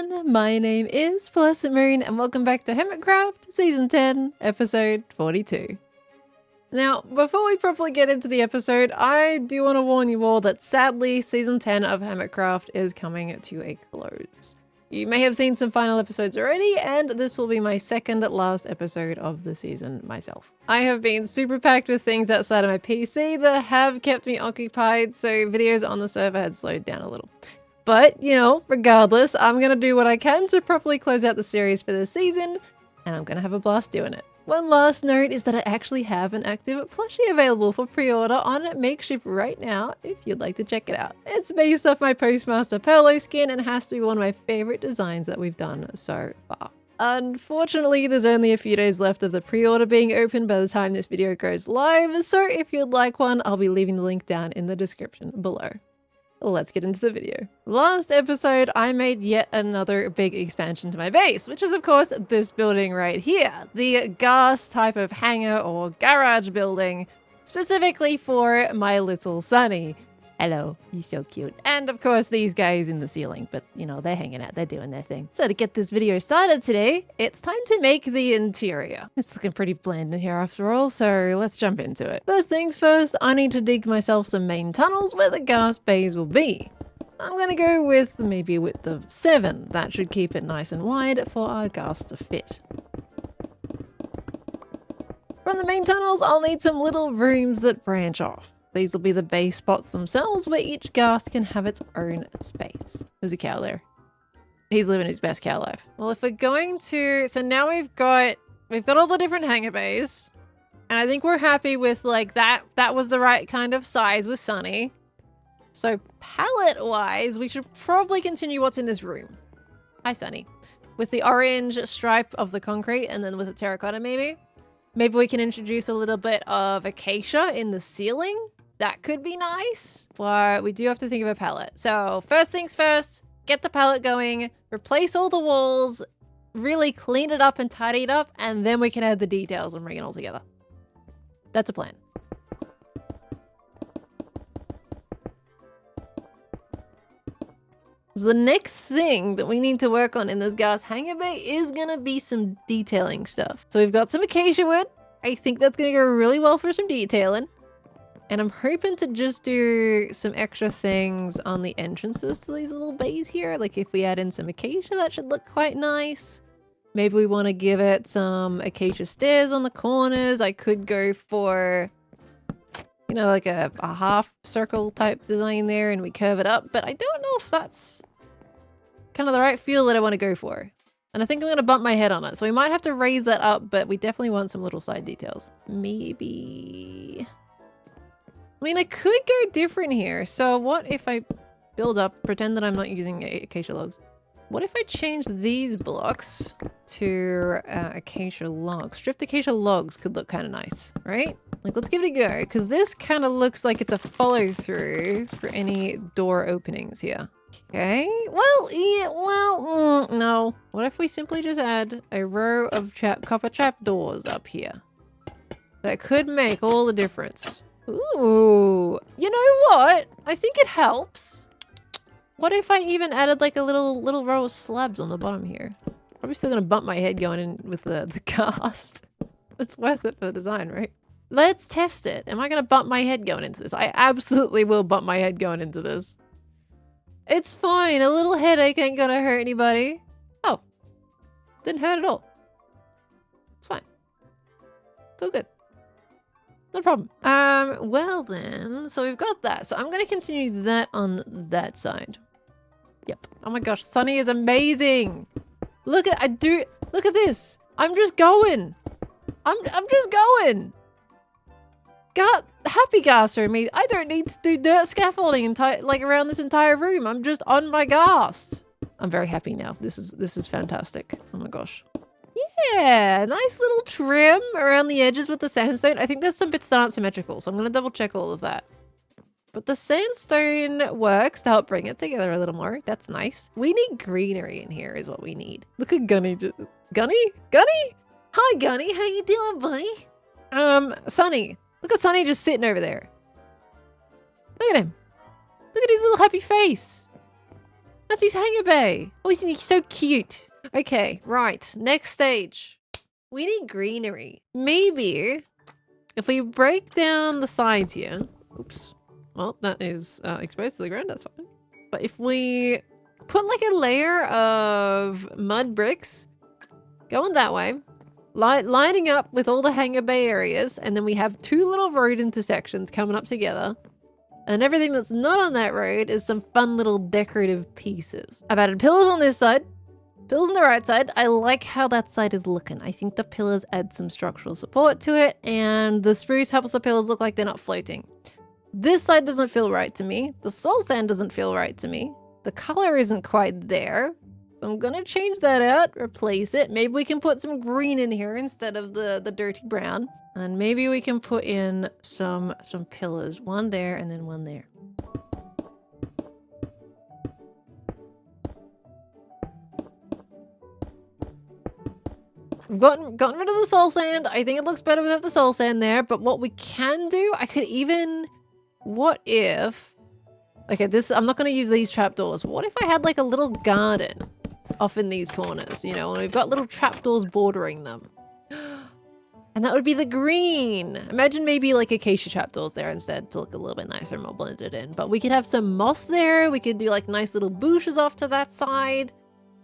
everyone, my name is PearlescentMoon and welcome back to Hermitcraft Season 10, Episode 42. Now, before we properly get into the episode, I do want to warn you all that sadly, Season 10 of Hermitcraft is coming to a close. You may have seen some final episodes already, and this will be my second last episode of the season myself. I have been super packed with things outside of my PC that have kept me occupied, so videos on the server had slowed down a little. But, you know, regardless, I'm going to do what I can to properly close out the series for this season, and I'm going to have a blast doing it. One last note is that I actually have an active plushie available for pre-order on Makeshift right now if you'd like to check it out. It's based off my Postmaster Perlo skin and has to be one of my favorite designs that we've done so far. Unfortunately, there's only a few days left of the pre-order being open by the time this video goes live, so if you'd like one, I'll be leaving the link down in the description below. Let's get into the video. Last episode, I made yet another big expansion to my base, which is of course this building right here, the Ghast type of hangar or garage building, specifically for my little Sunny. Hello, he's so cute. And of course these guys in the ceiling, but you know, they're hanging out, they're doing their thing. So to get this video started today, it's time to make the interior. It's looking pretty bland in here after all, so let's jump into it. First things first, I need to dig myself some main tunnels where the Ghast bays will be. I'm gonna go with maybe a width of 7. That should keep it nice and wide for our Ghast to fit. From the main tunnels, I'll need some little rooms that branch off. These will be the base spots themselves where each Ghast can have its own space. There's a cow there. He's living his best cow life. Well, if we're going to... So now we've got all the different hangar bays. And I think we're happy with like that. That was the right kind of size with Sunny. So palette-wise, we should probably continue what's in this room. Hi, Sunny. With the orange stripe of the concrete and then with the terracotta maybe. Maybe we can introduce a little bit of acacia in the ceiling. That could be nice, but we do have to think of a palette. So first things first, get the palette going, replace all the walls, really clean it up and tidy it up, and then we can add the details and bring it all together. That's a plan. So the next thing that we need to work on in this Ghast hangar bay is gonna be some detailing stuff. So we've got some acacia wood. I think that's gonna go really well for some detailing. And I'm hoping to just do some extra things on the entrances to these little bays here. Like if we add in some acacia, that should look quite nice. Maybe we want to give it some acacia stairs on the corners. I could go for, you know, like a half circle type design there and we curve it up. But I don't know if that's kind of the right feel that I want to go for. And I think I'm going to bump my head on it. So we might have to raise that up, but we definitely want some little side details. Maybe... I mean, I could go different here. So what if I build up, pretend that I'm not using acacia logs. What if I change these blocks to acacia logs? Stripped acacia logs could look kind of nice, right? Like, let's give it a go, because this kind of looks like it's a follow-through for any door openings here. Okay, well, yeah, well, no. What if we simply just add a row of copper trap doors up here? That could make all the difference. Ooh, you know what? I think it helps. What if I even added like a little row of slabs on the bottom here? Probably still gonna bump my head going in with the Ghast. It's worth it for the design, right? Let's test it. Am I gonna bump my head going into this? I absolutely will bump my head going into this. It's fine. A little headache ain't gonna hurt anybody. Oh, didn't hurt at all. It's fine. It's all good. No problem. Well then, so we've got that. So I'm going to continue that on that side. Yep. Oh my gosh, Sunny is amazing. Look at, look at this. I'm just going. I'm just going. Happy Ghast for me. I don't need to do dirt scaffolding like around this entire room. I'm just on my Ghast. I'm very happy now. This is fantastic. Oh my gosh. Yeah, nice little trim around the edges with the sandstone. I think there's some bits that aren't symmetrical, so I'm going to double check all of that. But the sandstone works to help bring it together a little more. That's nice. We need greenery in here is what we need. Look at Gunny. Gunny? Gunny? Hi, Gunny. How you doing, buddy? Sunny. Look at Sunny just sitting over there. Look at him. Look at his little happy face. That's his hangar bay. Oh, isn't he so cute? Okay, right. Next stage. We need greenery. Maybe if we break down the sides here. Oops. Well, that is exposed to the ground. That's fine. But if we put like a layer of mud bricks going that way, lining up with all the hangar bay areas, and then we have two little road intersections coming up together. And everything that's not on that road is some fun little decorative pieces. I've added pillars on this side, pillars on the right side. I like how that side is looking. I think the pillars add some structural support to it, and the spruce helps the pillars look like they're not floating. This side doesn't feel right to me. The soul sand doesn't feel right to me. The color isn't quite there. So I'm gonna change that out, replace it. Maybe we can put some green in here instead of the dirty brown. And maybe we can put in some pillars. One there and then one there. We've gotten rid of the soul sand. I think it looks better without the soul sand there. But what we can do, I could even... What if... Okay, I'm not going to use these trapdoors. What if I had like a little garden off in these corners, you know, and we've got little trapdoors bordering them. And that would be the green. Imagine maybe like acacia trapdoors there instead to look a little bit nicer and more blended in. But we could have some moss there. We could do like nice little bushes off to that side.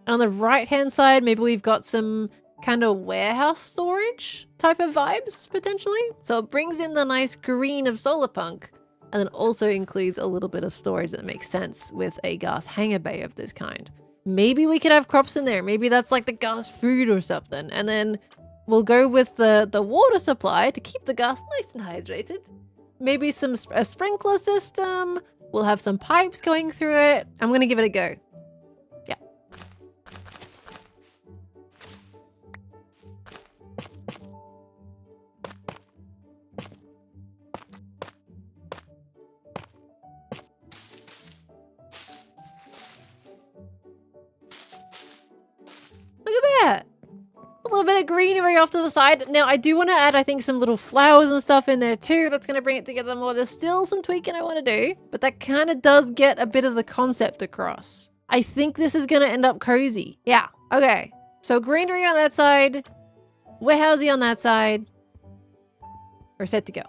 And on the right-hand side, maybe we've got some kind of warehouse storage type of vibes, potentially. So it brings in the nice green of Solarpunk, and then also includes a little bit of storage that makes sense with a Ghast hangar bay of this kind. Maybe we could have crops in there. Maybe that's like the Ghast food or something. And then we'll go with the water supply to keep the Ghast nice and hydrated. Maybe a sprinkler system. We'll have some pipes going through it. I'm going to give it a go. Yeah. Look at that. A little bit of greenery off to the side. Now, I do want to add, I think, some little flowers and stuff in there too. That's going to bring it together more. There's still some tweaking I want to do, but that kind of does get a bit of the concept across. I think this is going to end up cozy. Yeah. Okay. So greenery on that side, warehousey on that side. We're set to go.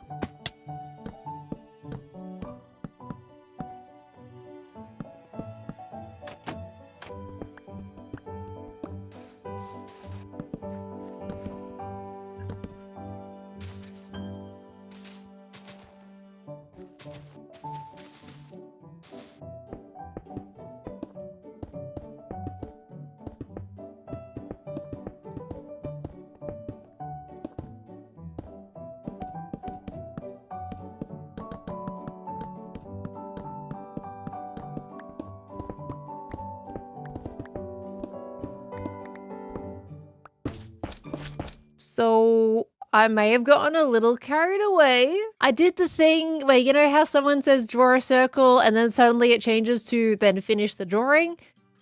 So I may have gotten a little carried away. I did the thing where, you know how someone says draw a circle and then suddenly it changes to then finish the drawing?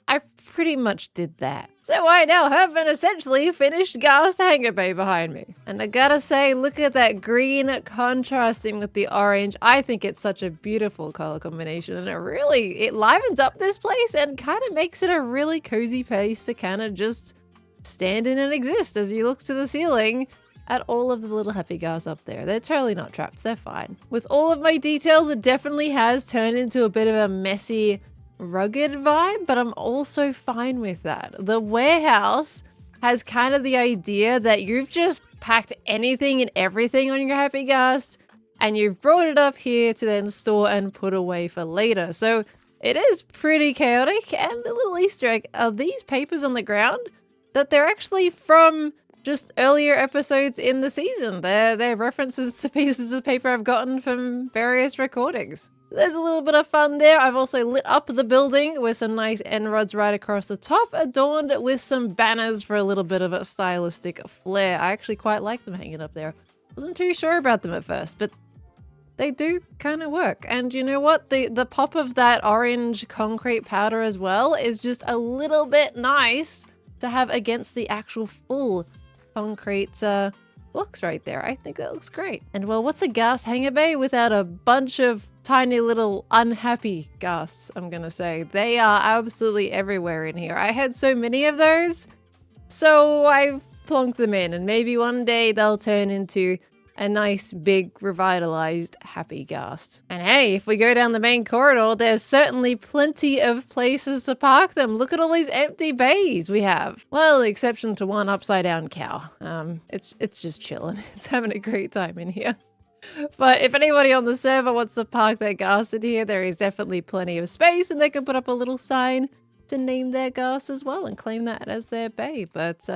I pretty much did that. So I now have an essentially finished Ghast hangar bay behind me. And I gotta say, look at that green contrasting with the orange. I think it's such a beautiful color combination, and it livens up this place and kind of makes it a really cozy place to kind of just stand in and exist as you look to the ceiling at all of the little happy Ghast up there. They're totally not trapped. They're fine. With all of my details, it definitely has turned into a bit of a messy, rugged vibe, but I'm also fine with that. The warehouse has kind of the idea that you've just packed anything and everything on your happy Ghast and you've brought it up here to then store and put away for later. So it is pretty chaotic. And a little Easter egg, are these papers on the ground? That they're actually from just earlier episodes in the season. They're references to pieces of paper I've gotten from various recordings. So there's a little bit of fun there. I've also lit up the building with some nice end rods right across the top, adorned with some banners for a little bit of a stylistic flair. I actually quite like them hanging up there. Wasn't too sure about them at first, but they do kind of work. And you know what? The pop of that orange concrete powder as well is just a little bit nice to have against the actual full concrete blocks right there. I think that looks great. And well, what's a ghast hangar bay without a bunch of tiny little unhappy ghasts, I'm gonna say. They are absolutely everywhere in here. I had so many of those, so I've plonked them in, and maybe one day they'll turn into a nice, big, revitalized, happy ghast. And hey, if we go down the main corridor, there's certainly plenty of places to park them. Look at all these empty bays we have. Well, the exception to one upside-down cow. It's just chilling. It's having a great time in here. But if anybody on the server wants to park their ghast in here, there is definitely plenty of space, and they can put up a little sign to name their ghast as well and claim that as their bay. But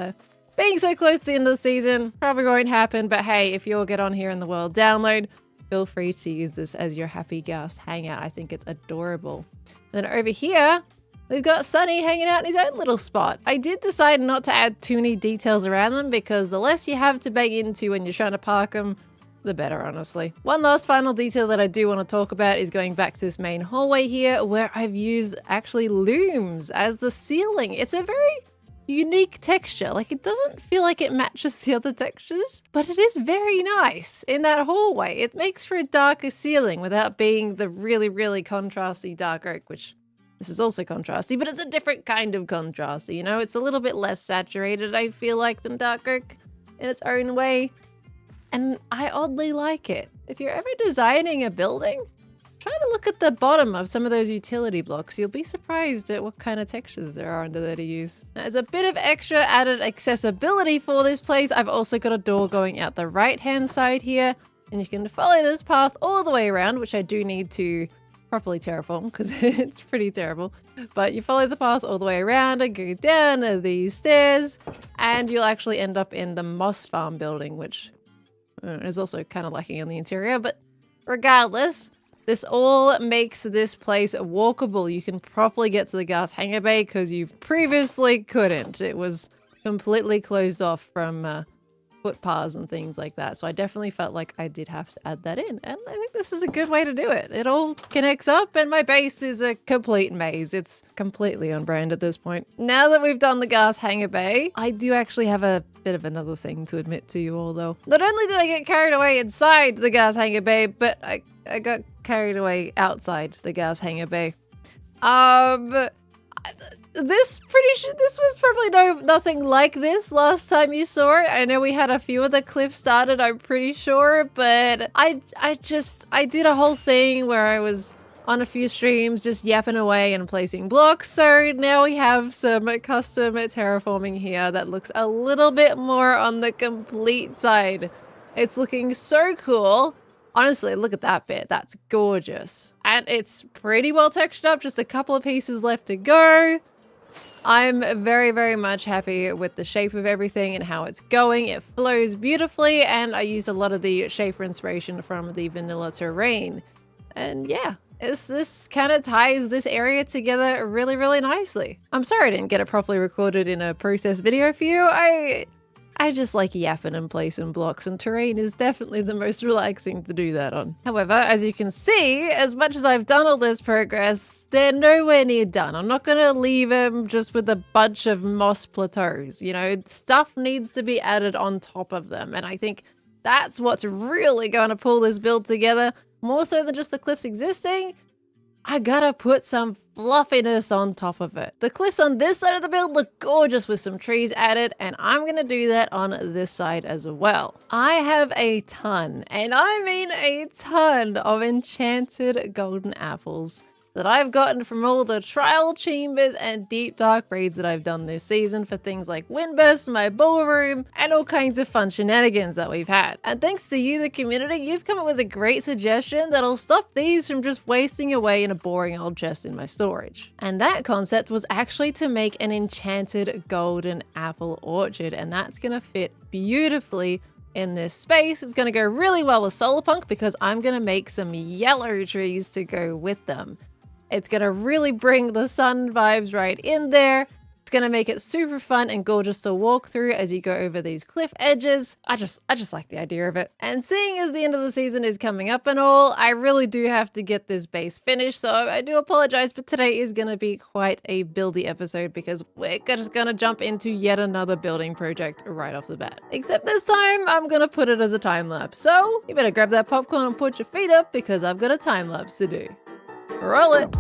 being so close to the end of the season probably won't happen, but hey, if you all get on here in the world download, feel free to use this as your happy ghast hangout. I think it's adorable. Then over here, we've got Sunny hanging out in his own little spot. I did decide not to add too many details around them because the less you have to bang into when you're trying to park them, the better, honestly. One last final detail that I do want to talk about is going back to this main hallway here, where I've used actually looms as the ceiling. It's a very unique texture. Like, it doesn't feel like it matches the other textures, but it is very nice in that hallway. It makes for a darker ceiling without being the really, really contrasty dark oak, which this is also contrasty, but it's a different kind of contrasty, you know? It's a little bit less saturated, I feel like, than dark oak in its own way, and I oddly like it. If you're ever designing a building, try to look at the bottom of some of those utility blocks. You'll be surprised at what kind of textures there are under there to use. Now, as a bit of extra added accessibility for this place, I've also got a door going out the right-hand side here, and you can follow this path all the way around, which I do need to properly terraform because it's pretty terrible. But you follow the path all the way around and go down these stairs, and you'll actually end up in the moss farm building, which is also kind of lacking on the interior, but regardless, this all makes this place walkable. You can properly get to the ghast hangar bay because you previously couldn't. It was completely closed off from footpaths and things like that. So I definitely felt like I did have to add that in. And I think this is a good way to do it. It all connects up and my base is a complete maze. It's completely on brand at this point. Now that we've done the ghast hangar bay, I do actually have a bit of another thing to admit to you all though. Not only did I get carried away inside the ghast hangar bay, but I got carried away outside the ghast hangar bay. This was probably nothing like this last time you saw it. I know we had a few of the cliffs started, I'm pretty sure, but I did a whole thing where I was on a few streams just yapping away and placing blocks. So now we have some custom terraforming here that looks a little bit more on the complete side. It's looking so cool. Honestly, look at that bit. That's gorgeous. And it's pretty well textured up. Just a couple of pieces left to go. I'm very, very much happy with the shape of everything and how it's going. It flows beautifully, and I used a lot of the shaper inspiration from the vanilla terrain. And yeah, this kind of ties this area together really, really nicely. I'm sorry I didn't get it properly recorded in a process video for you. I just like yapping and placing blocks, and terrain is definitely the most relaxing to do that on. However, as you can see, as much as I've done all this progress, they're nowhere near done. I'm not gonna leave them just with a bunch of moss plateaus. You know, stuff needs to be added on top of them, and I think that's what's really gonna pull this build together. More so than just the cliffs existing, I gotta put some fluffiness on top of it. The cliffs on this side of the build look gorgeous with some trees added, and I'm gonna do that on this side as well. I have a ton, and I mean a ton, of enchanted golden apples that I've gotten from all the trial chambers and deep dark raids that I've done this season for things like Windburst, my ballroom, and all kinds of fun shenanigans that we've had. And thanks to you, the community, you've come up with a great suggestion that'll stop these from just wasting away in a boring old chest in my storage. And that concept was actually to make an enchanted golden apple orchard, and that's gonna fit beautifully in this space. It's gonna go really well with Solarpunk because I'm gonna make some yellow trees to go with them. It's gonna really bring the sun vibes right in there. It's going to make it super fun and gorgeous to walk through as you go over these cliff edges. I just like the idea of it. And seeing as the end of the season is coming up and all, I really do have to get this base finished. So I do apologize, but today is going to be quite a buildy episode because we're just going to jump into yet another building project right off the bat. Except this time, I'm going to put it as a time lapse. So you better grab that popcorn and put your feet up because I've got a time lapse to do. Roll it.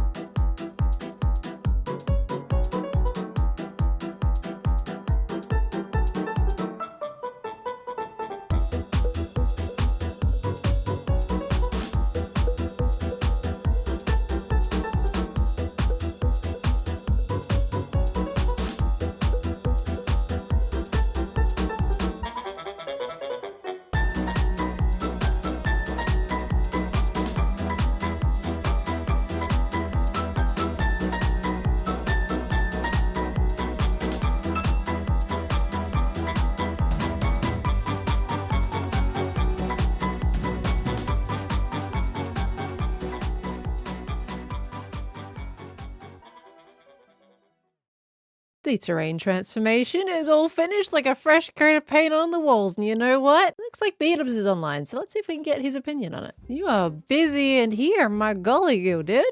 The terrain transformation is all finished, like a fresh coat of paint on the walls. And you know what? Looks like VODs is online, so let's see if we can get his opinion on it. You are busy in here, my golly you, dude.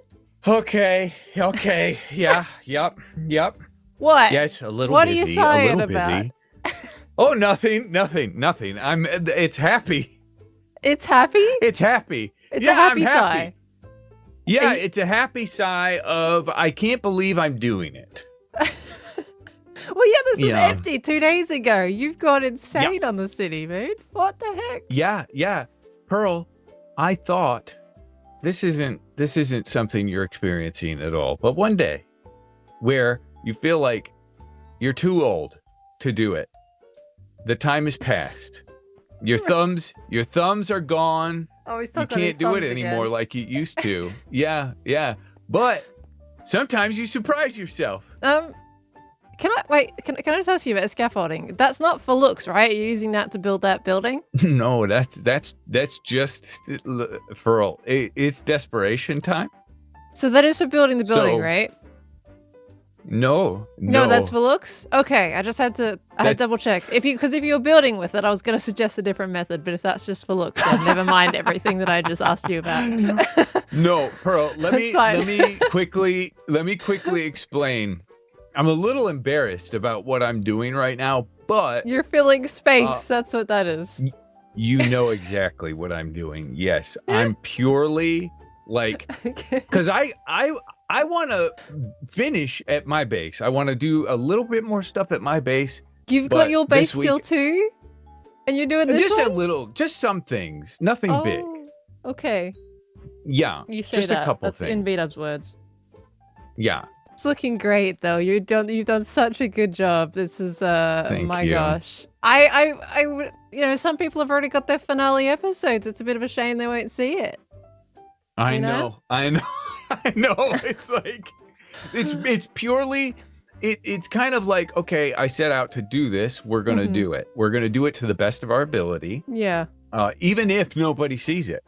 Okay, yeah, yep. What? Yes, a little what busy. What are you sighing about? Oh, nothing. It's happy. It's happy? It's happy. It's yeah, a happy I'm happy. sigh. Yeah, it's a happy sigh of, I can't believe I'm doing it. Well, yeah, this was empty 2 days ago. You've gone insane on the city, dude. What the heck? Yeah. Pearl, I thought this isn't something you're experiencing at all. But one day where you feel like you're too old to do it. The time has passed. Your thumbs are gone. Oh, he's you can't do it anymore like you used to. Yeah. But sometimes you surprise yourself. Can I tell you about scaffolding? That's not for looks, right? You're using that to build that building? No, that's just Pearl. It's desperation time. So that is for building the building, right? No, that's for looks. Okay, I just had to double check. Because if you're building with it, I was going to suggest a different method. But if that's just for looks, then never mind everything that I just asked you about. No, Pearl. Let me quickly explain. I'm a little embarrassed about what I'm doing right now, but you're filling space. That's what that is. You know exactly what I'm doing. Yes, I'm purely like, because I want to finish at my base. I want to do a little bit more stuff at my base. You've got your base still too, and you're doing this just a little, just some things, nothing big. Okay. Yeah, you say just that. A couple That's things. In VODs words. Yeah. It's looking great though. You've done such a good job. This is my gosh. I would, some people have already got their finale episodes. It's a bit of a shame they won't see it. I know. It's like it's purely it's kind of like, okay, I set out to do this, we're going to do it. We're going to do it to the best of our ability. Yeah. Even if nobody sees it,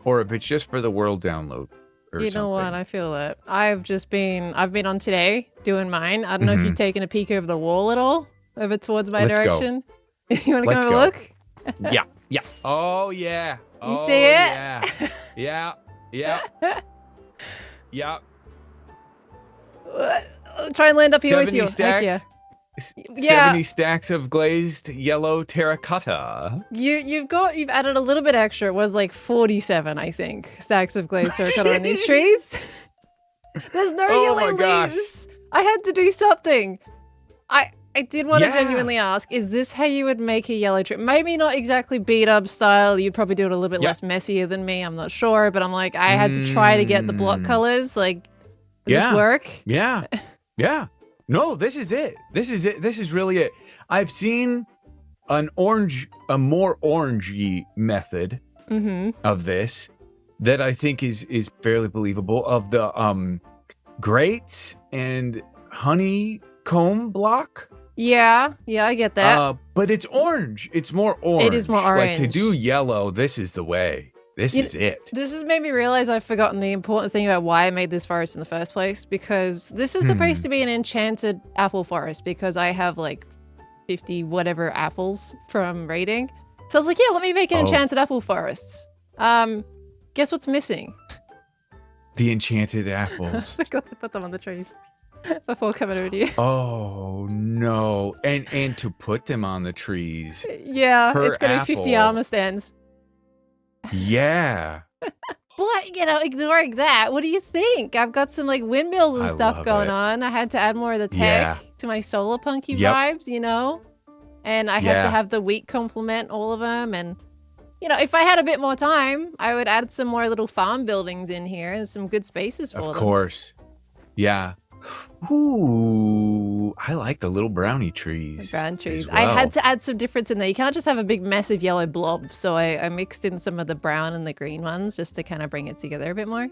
or if it's just for the world download. You know what? I feel that. I've been on today doing mine. I don't know if you've taken a peek over the wall at all, over towards my direction. You want to come have a look? Yeah. Oh, yeah. You see it? Yeah. Try and land up here with you. Stacks, 70 stacks of glazed yellow terracotta. You've added a little bit extra. It was like 47, I think, stacks of glazed terracotta on these trees. There's no yellow leaves. I had to do something. I did want to genuinely ask, is this how you would make a yellow tree? Maybe not exactly beat up style. You'd probably do it a little bit less messier than me. I'm not sure, but I'm like, I had to try to get the block colors. Like, does this work? Yeah. No, this is it. This is really it. I've seen a more orangey method of this that I think is fairly believable, of the grates and honeycomb block. Yeah, I get that. But it's orange. It's more orange. It is more orange. Like, to do yellow, this is the way. This is it. This has made me realize I've forgotten the important thing about why I made this forest in the first place, because this is supposed to be an enchanted apple forest because I have like 50 whatever apples from raiding. So I was like, yeah, let me make an enchanted apple forest. Guess what's missing? The enchanted apples. I forgot to put them on the trees before coming over to you. Oh no. And to put them on the trees. Yeah, it's gonna be 50 armor stands. Yeah. But, you know, ignoring that, what do you think? I've got some, like, windmills and stuff going on. I had to add more of the tech to my Solarpunky vibes, you know? And I had to have the wheat complement all of them. And, you know, if I had a bit more time, I would add some more little farm buildings in here and some good spaces for them. Of course. Yeah. Ooh, I like the little brownie trees. The brown trees. Well. I had to add some difference in there. You can't just have a big massive yellow blob. So I mixed in some of the brown and the green ones just to kind of bring it together a bit more.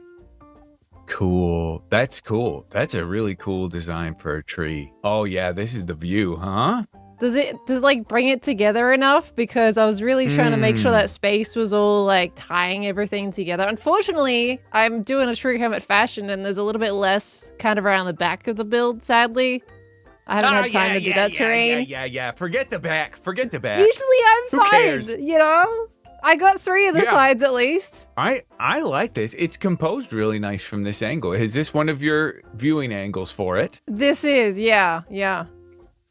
Cool. That's cool. That's a really cool design for a tree. Oh yeah, this is the view, huh? Does it like bring it together enough? Because I was really trying to make sure that space was all like tying everything together. Unfortunately, I'm doing a true hermit fashion and there's a little bit less kind of around the back of the build, sadly. I haven't had time to do that terrain. Yeah. Forget the back. Forget the back. Usually I'm Who fine, cares? you know? I got 3 of the sides at least. I like this. It's composed really nice from this angle. Is this one of your viewing angles for it? This is, yeah.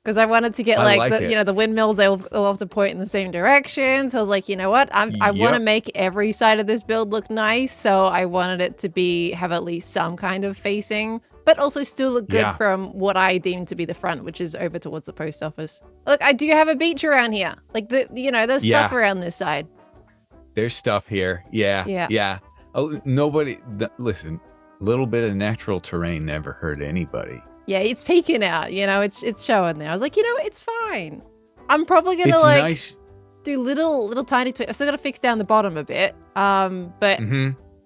Because I wanted to get like the, you know, the windmills, they'll have to point in the same direction. So I was like, you know what? I want to make every side of this build look nice. So I wanted it to have at least some kind of facing, but also still look good from what I deem to be the front, which is over towards the post office. Look, I do have a beach around here. Like, there's stuff around this side. There's stuff here. Yeah. Oh, listen, a little bit of natural terrain never hurt anybody. Yeah, it's peeking out, you know, it's showing there. I was like, you know, it's fine. I'm probably gonna do little tiny tweaks. I've still gotta fix down the bottom a bit. But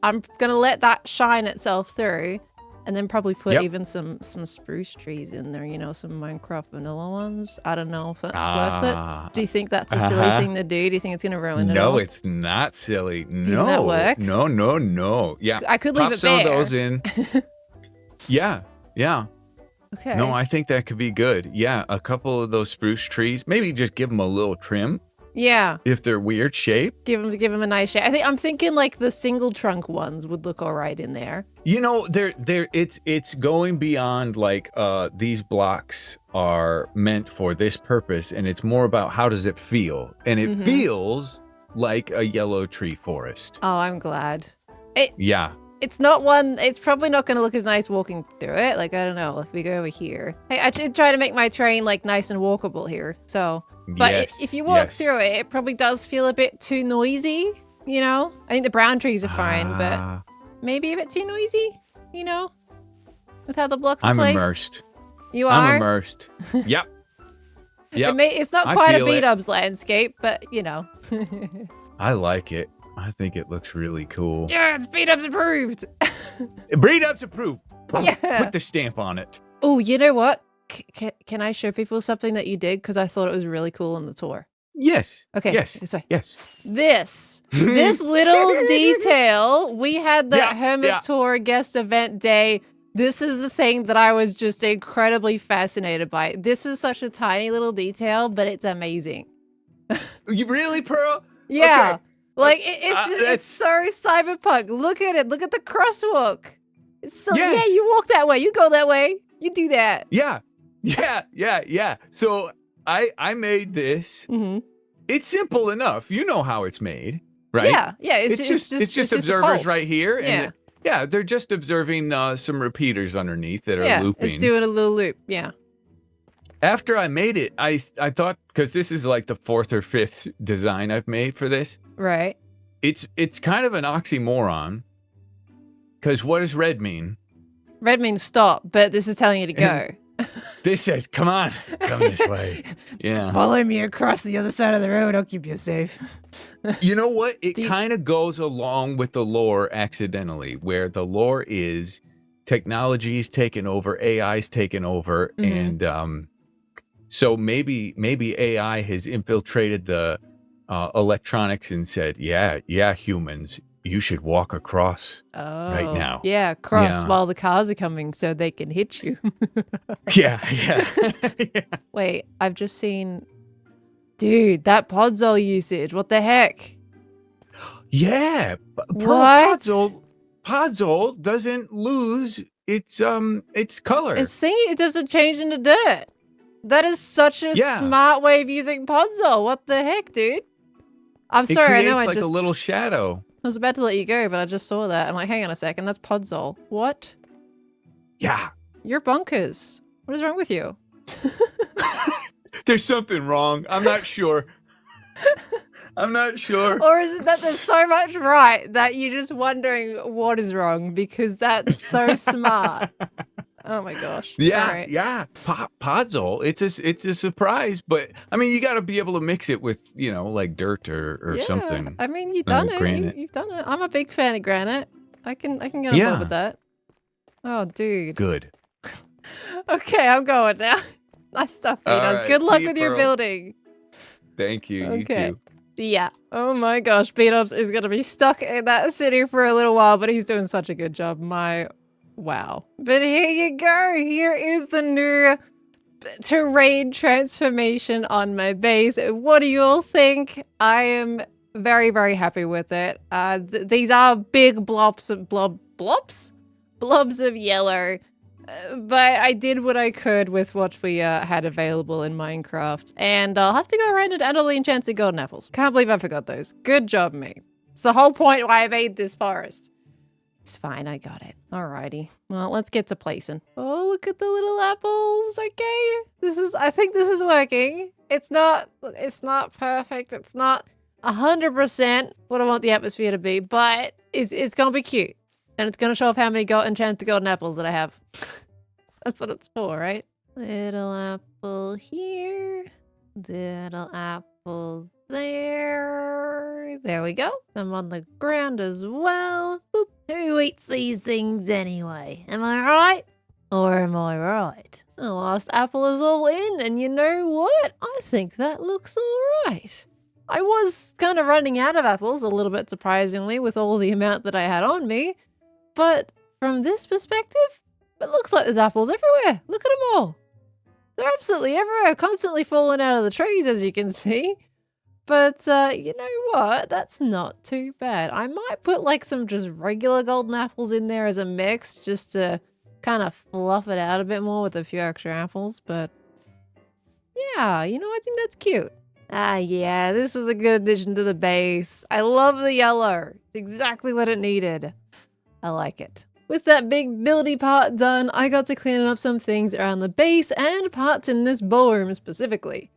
I'm gonna let that shine itself through and then probably put even some spruce trees in there, you know, some Minecraft vanilla ones. I don't know if that's worth it. Do you think that's a silly thing to do? Do you think it's gonna ruin it all? No, it's not silly. Do you think that works? No. Yeah. I could leave it bare. Some of those in. Yeah. Okay. No, I think that could be good. Yeah, a couple of those spruce trees. Maybe just give them a little trim. Yeah. If they're weird shape. Give them a nice shape. I'm thinking like the single trunk ones would look all right in there. You know, it's going beyond like these blocks are meant for this purpose, and it's more about how does it feel, and it feels like a yellow tree forest. Oh, I'm glad. It's probably not going to look as nice walking through it. Like, I don't know, if we go over here. I try to make my terrain, like, nice and walkable here, so. But if you walk through it, it probably does feel a bit too noisy, you know? I think the brown trees are fine, but maybe a bit too noisy, you know? With how the blocks are placed. I'm immersed. You are? I'm immersed. Yep. It's not quite a B-dubs landscape, but, you know. I like it. I think it looks really cool. Yeah, it's B-dubs approved. B-dubs approved. Yeah. Put the stamp on it. Oh, you know what? Can I show people something that you did? Because I thought it was really cool on the tour. Yes. Okay. Yes. This way. Yes. This little detail. We had the Hermit Tour guest event day. This is the thing that I was just incredibly fascinated by. This is such a tiny little detail, but it's amazing. You really, Pearl? Yeah. Okay. Like, it's so cyberpunk. Look at it. Look at the crosswalk. It's so, yeah, you walk that way. You go that way. You do that. Yeah. So I made this. It's simple enough. You know how it's made, right? Yeah. It's just observers right here. And they're just observing some repeaters underneath that are looping. It's doing a little loop. Yeah. After I made it, I thought, because this is like the 4th or 5th design I've made for this. Right. It's kind of an oxymoron. Because what does red mean? Red means stop, but this is telling you to go. This says, come on, come this way. Yeah. Follow me across the other side of the road. I'll keep you safe. You know what? It kind of goes along with the lore accidentally, where the lore is technology's taken over, AI's taken over, and so maybe AI has infiltrated the electronics and said, yeah, humans, you should walk across right Oh, now. yeah, cross Yeah. while the cars are coming so they can hit you. Yeah. Yeah. Wait, I've just seen... Dude, that podzol usage, what the heck? Yeah. What? Podzol doesn't lose its color. It's thinking it doesn't change into dirt. That is such a smart way of using podzol. What the heck, dude? I'm sorry, I know I like just... a little shadow. I was about to let you go, but I just saw that. I'm like, hang on a second, that's podzol. What? Yeah. You're bonkers. What is wrong with you? There's something wrong. I'm not sure. I'm not sure. Or is it that there's so much right that you're just wondering what is wrong because that's so smart. Oh my gosh. Yeah, right. yeah. Podzol. It's a surprise, but I mean, you got to be able to mix it with, like dirt or something. I mean, you've done it. Granite. You've done it. I'm a big fan of granite. I can get on board with that. Oh, dude. Good. Okay, I'm going now. Nice stuff, Beatos. Right, good luck you, with your Pearl. building. Thank you. Okay. You too. Yeah. Oh my gosh, Beatos is going to be stuck in that city for a little while, but he's doing such a good job. Wow. But here you go. Here is the new terrain transformation on my base. What do you all think? I am very, very happy with it. These are big blobs of blobs of yellow. But I did what I could with what we had available in Minecraft. And I'll have to go around and add all the enchanted golden apples. Can't believe I forgot those. Good job, me. It's the whole point why I made this forest. It's fine, I got it. Alrighty. Well, let's get to placing. Oh, look at the little apples. Okay. I think this is working. It's not perfect. It's not 100% what I want the atmosphere to be, but it's gonna be cute. And it's gonna show off how many enchanted golden apples that I have. That's what it's for, right? Little apple here. Little apple there. There we go. Some on the ground as well. Boop. Who eats these things anyway? Am I right? Or am I right? The last apple is all in, and you know what? I think that looks all right. I was kind of running out of apples, a little bit surprisingly, with all the amount that I had on me. But from this perspective, it looks like there's apples everywhere. Look at them all. They're absolutely everywhere, constantly falling out of the trees, as you can see. But you know what? That's not too bad. I might put like some just regular golden apples in there as a mix, just to kind of fluff it out a bit more with a few extra apples. But yeah, I think that's cute. Yeah, this was a good addition to the base. I love the yellow. It's exactly what it needed. I like it. With that big buildy part done, I got to clean up some things around the base and parts in this ballroom specifically.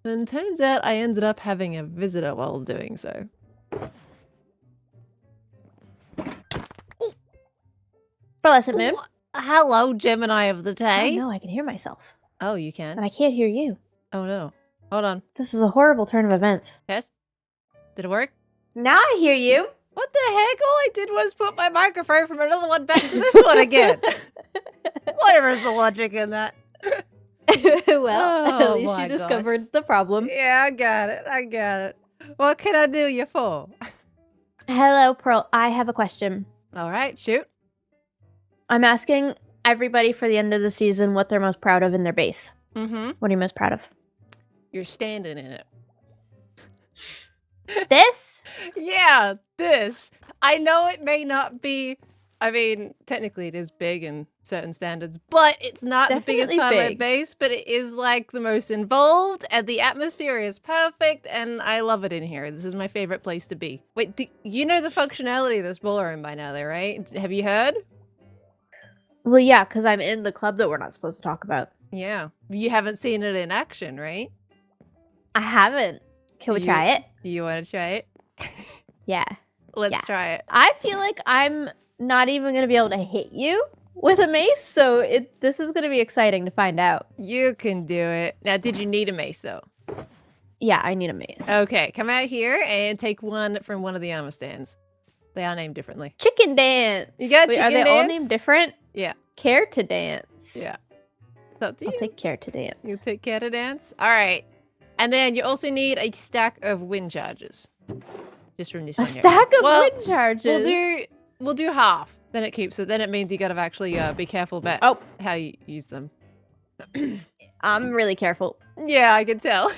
And turns out I ended up having a visitor while doing so. PearlescentMoon. Hello, Gemini of the day. Oh no, I can hear myself. Oh, you can? And I can't hear you. Oh no. Hold on. This is a horrible turn of events. Test? Did it work? Now I hear you. What the heck? All I did was put my microphone from another one back to this one again. Whatever is the logic in that. Well, at least you discovered the problem. Yeah, I got it. What can I do you for? Hello, Pearl. I have a question. All right, shoot. I'm asking everybody for the end of the season what they're most proud of in their base. Mm-hmm. What are you most proud of? You're standing in it. This? Yeah, this. I know it may not be... I mean, technically it is big in certain standards, but it's not the biggest part of my base, but it is like the most involved, and the atmosphere is perfect, and I love it in here. This is my favorite place to be. Wait, you know the functionality of this ballroom by now, though, right? Have you heard? Well, yeah, because I'm in the club that we're not supposed to talk about. Yeah. You haven't seen it in action, right? I haven't. Can we try it? Do you want to try it? Yeah. Let's try it. I feel like I'm not even going to be able to hit you with a mace, so this is going to be exciting to find out. You can do it. Now, did you need a mace, though? Yeah, I need a mace. Okay, come out here and take one from one of the armor stands. They are named differently. Chicken dance. You got chicken dance? Are they all named different? Yeah. Care to dance. Yeah. It's up to you. I'll take care to dance. You take care to dance? All right. And then you also need a stack of wind charges. Just from this A one. here. stack of Well, wind charges. We'll do half. Then it keeps it. Then it means you gotta actually be careful about how you use them. I'm really careful. Yeah, I can tell.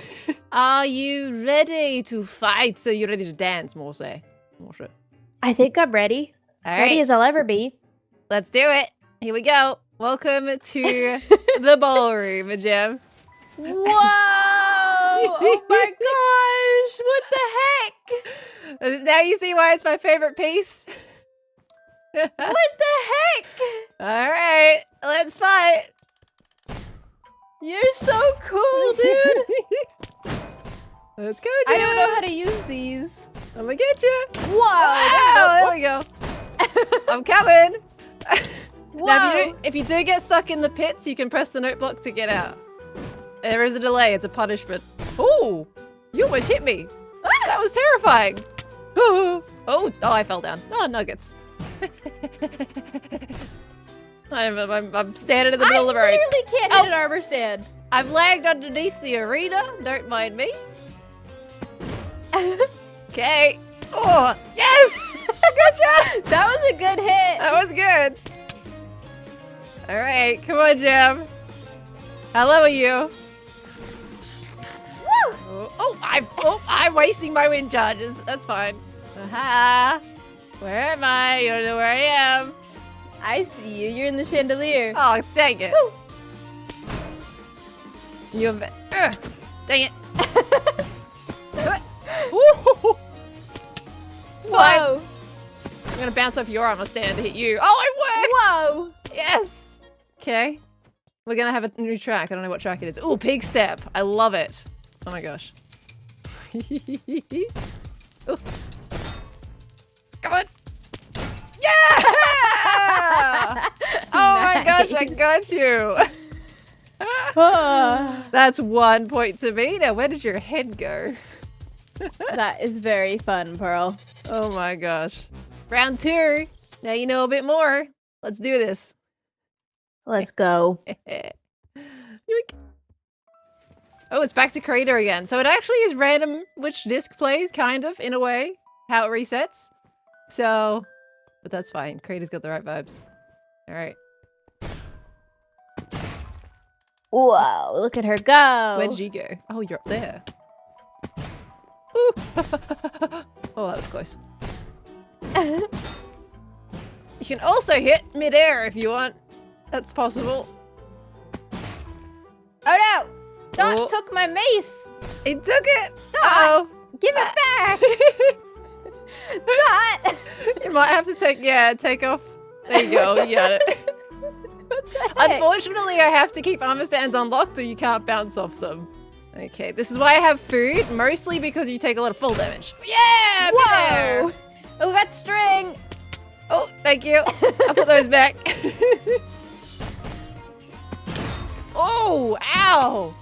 Are you ready to fight? So you're ready to dance, Morse? Morse. I think I'm ready. All Ready right, as I'll ever be. let's do it. Here we go. Welcome to the ballroom, Jim. Whoa! Oh my gosh! What the heck? Now you see why it's my favorite piece. What the heck? All right, let's fight. You're so cool, dude. Let's go, Jim. I don't know how to use these. I'm gonna get you. Whoa! Wow, there we go. I'm coming. Whoa! Now, if you do get stuck in the pits, you can press the note block to get out. There is a delay. It's a punishment. Oh, you almost hit me. That was terrifying. Oh, I fell down. Oh, nuggets. I'm standing in the middle of the road. I literally can't hit an armor stand. I've lagged underneath the arena. Don't mind me. Okay. Oh, yes! Gotcha! That was a good hit. That was good. All right, come on, Jam. How low are you? Woo! I'm wasting my wind charges. That's fine. Aha! Where am I? You don't know where I am. I see you. You're in the chandelier. Oh, dang it! You, dang it! Woo! It's fine. Whoa! I'm gonna bounce off your armor stand to hit you. Oh, it worked! Whoa! Yes! Okay. We're gonna have a new track. I don't know what track it is. Ooh, pig step. I love it. Oh my gosh. Ooh. Come on. Yeah! Oh my gosh, I got you. That's 1 point to me. Now, where did your head go? That is very fun, Pearl. Oh my gosh. Round 2. Now you know a bit more. Let's do this. Let's go. Yoink. Oh, it's back to creator again. So it actually is random which disc plays, kind of, in a way, how it resets. So, but that's fine. Creator's got the right vibes. All right. Whoa, look at her go. Where'd you go? Oh, you're up there. Ooh. Oh, that was close. You can also hit midair if you want. That's possible. Oh no! Dot Oh. took my mace! He took it! Dot! Give it back! Dot! You might have to take off. There you go, you got it. What the heck? Unfortunately, I have to keep armor stands unlocked or you can't bounce off them. Okay, this is why I have food, mostly because you take a lot of full damage. Yeah! Whoa! Whoa! Oh, we got string! Oh, thank you. I'll put those back. Oh, ow!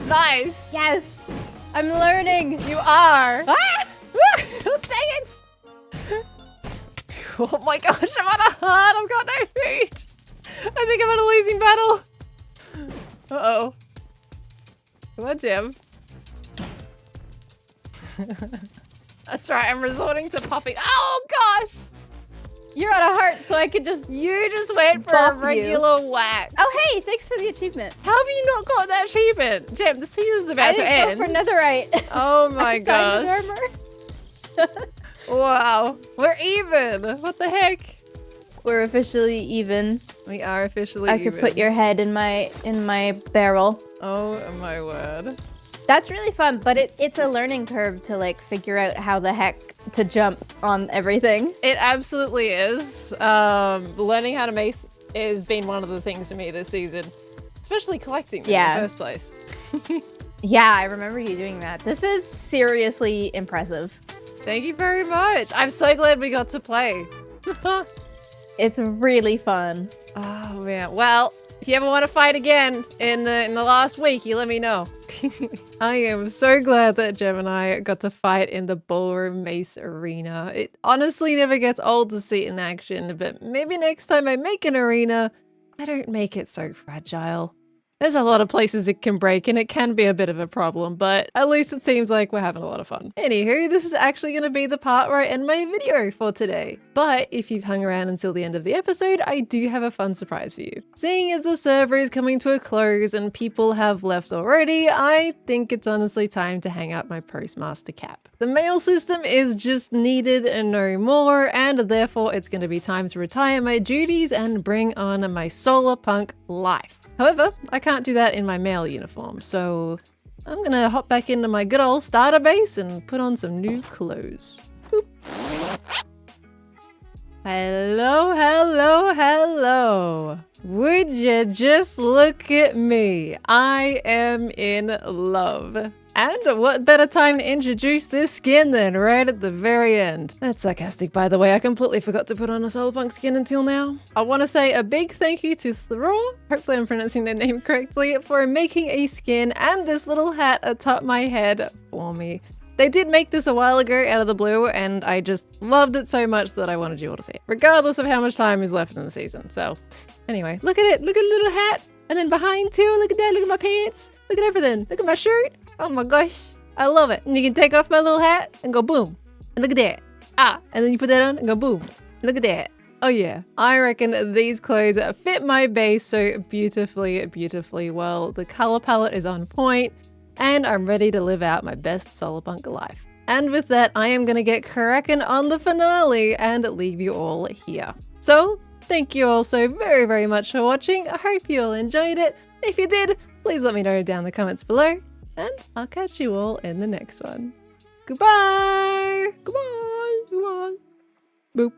Nice! Yes! I'm learning! You are! Ah! Dang it! Oh my gosh, I'm on a heart! I've got no feet! I think I'm in a losing battle! Uh-oh. Come on, Jim. That's right, I'm resorting to popping. Oh gosh! You're on a heart, so I could just... You just went for Bop a you. regular whack. Oh, hey! Thanks for the achievement. How have you not got that achievement? Jim, the season's I about to didn't end. go for netherite. Oh my Diamond gosh. armor. Wow. We're even. What the heck? We're officially even. We are officially I even. could put your head in my barrel. Oh my word. That's really fun, but it's a learning curve to like figure out how the heck to jump on everything. It absolutely is. Learning how to mace has been one of the things for me this season. Especially collecting them in the first place. Yeah, I remember you doing that. This is seriously impressive. Thank you very much. I'm so glad we got to play. It's really fun. Oh man. Well, if you ever want to fight again in the last week, you let me know. I am so glad that Gem and I got to fight in the Ballroom Mace Arena. It honestly never gets old to see it in action, but maybe next time I make an arena, I don't make it so fragile. There's a lot of places it can break and it can be a bit of a problem, but at least it seems like we're having a lot of fun. Anywho, this is actually going to be the part where I end my video for today. But if you've hung around until the end of the episode, I do have a fun surprise for you. Seeing as the server is coming to a close and people have left already, I think it's honestly time to hang out my Postmaster cap. The mail system is just needed and no more, and therefore it's going to be time to retire my duties and bring on my Solarpunk life. However, I can't do that in my mail uniform, so I'm gonna hop back into my good old starter base and put on some new clothes. Boop. Hello, hello, hello. Would you just look at me? I am in love. And what better time to introduce this skin than right at the very end? That's sarcastic, by the way. I completely forgot to put on a Solarpunk skin until now. I want to say a big thank you to Thraw, hopefully I'm pronouncing their name correctly, for making a skin and this little hat atop my head for me. They did make this a while ago out of the blue, and I just loved it so much that I wanted you all to see it, regardless of how much time is left in the season. So anyway, look at it. Look at the little hat. And then behind too, look at that. Look at my pants. Look at everything. Look at my shirt. Oh my gosh, I love it. And you can take off my little hat and go boom. And look at that. Ah, and then you put that on and go boom. Look at that. Oh yeah. I reckon these clothes fit my base so beautifully, beautifully well. The color palette is on point and I'm ready to live out my best Solarpunk life. And with that, I am going to get cracking on the finale and leave you all here. So, thank you all so very, very much for watching. I hope you all enjoyed it. If you did, please let me know down in the comments below. And I'll catch you all in the next one. Goodbye! Goodbye! Goodbye! Boop.